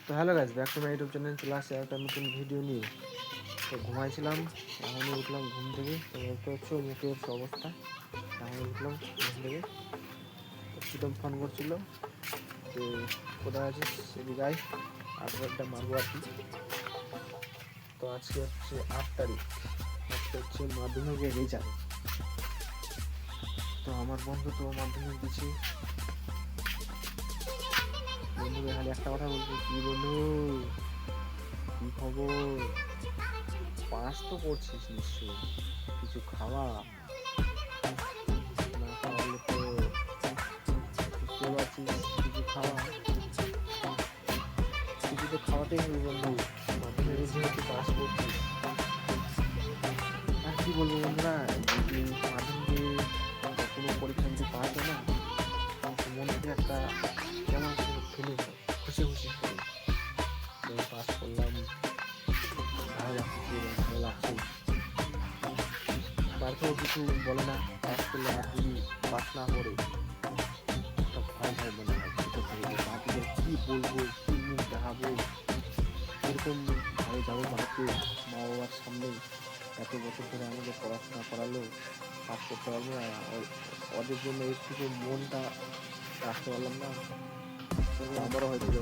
তো hello guys, back to my YouTube channel. চলে আসছে একটা নতুন ভিডিও নিয়ে। তো ঘুমাইছিলাম, এখনই উঠলাম ঘুম থেকে। তো দেখতে হচ্ছে মুখের অবস্থা। এখনই উঠলাম ঘুম থেকে। তো প্রীতম ফোন করছিল যে কোথায় আছিস, সেদিকে আয়, আড্ডা মারবো আর কি। তো আজকে হচ্ছে 8 তারিখ, আজকে হচ্ছে মাধ্যমিকের রেজাল্ট। তো আমার বন্ধু তো মাধ্যমিক দিচ্ছে। বন্ধুকে খালি একটা কথা বলবো, কি বন্ধু, কি খবর? পাস তো করছিস নিশ্চয়ই, কিছু খাওয়া, না খাওয়ালে তো বুঝতে পারছিস, কিছু খাওয়া, কিছু তো খাওয়াতেই হবে বন্ধু। মাধ্যমিক যেহেতু পাস করছিস, আর কি বলবো বন্ধুরা, যদি মাধ্যমিকে কোনো পরীক্ষা যদি পাস হয় না, মন থেকে একটা কেমন ফিলিং হয়, খুশি খুশি ফিলিং। যেমন পাস করলাম, ভালো লাগছে, ভালো লাগছে। বাড়িতেও কিছু বলে না, পাস করলে, আর যদি পাস না করে একটা ভয় ভয় মনে হয় ভিতর থেকে, যে বাড়িতে কী বলবো, কী মুখ দেখাবো, এরকম ভাবে যাবো বাড়িতে, মা বাবার সামনে। এত বছর ধরে আমাকে পড়াশোনা করালো, পাস করতে পারবো না, ওদের জন্য একটুকু মনটা রাখতে পারলাম না। সেরকম আমারও হয়েছিল।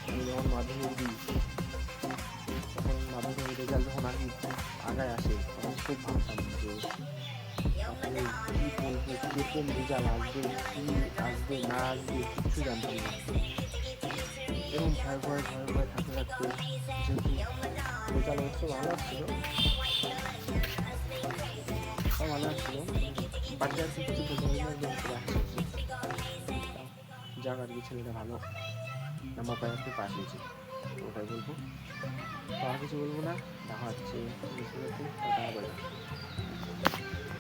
আমি যখন মাধ্যমিক দিই, তখন মাধ্যমিক রেজাল্ট যখন আগায় আসে, তখন খুব ভাবতাম যে আসলে কী বলবো, কীরকম রেজাল্ট আসবে, কী আসবে না আসবে কিচ্ছু জানতাম না। এরকম ভয় ভয় ভয় ভয় থাকতে থাকতে, যেহেতু রেজাল্ট অবশ্য ভালো আসছিল, সব ভালো আসছিল, বাড়িতে আর কি কিছু বলতে পারি না, একদম চলে আসছে। যাক আর কি, ছেলেটা ভালো নাম্বার পাই, আর কি পাস হয়েছে, তো ওটাই বলবো। তো আর কিছু বলবো না, দেখা হচ্ছে নেক্সট ভিডিওতে।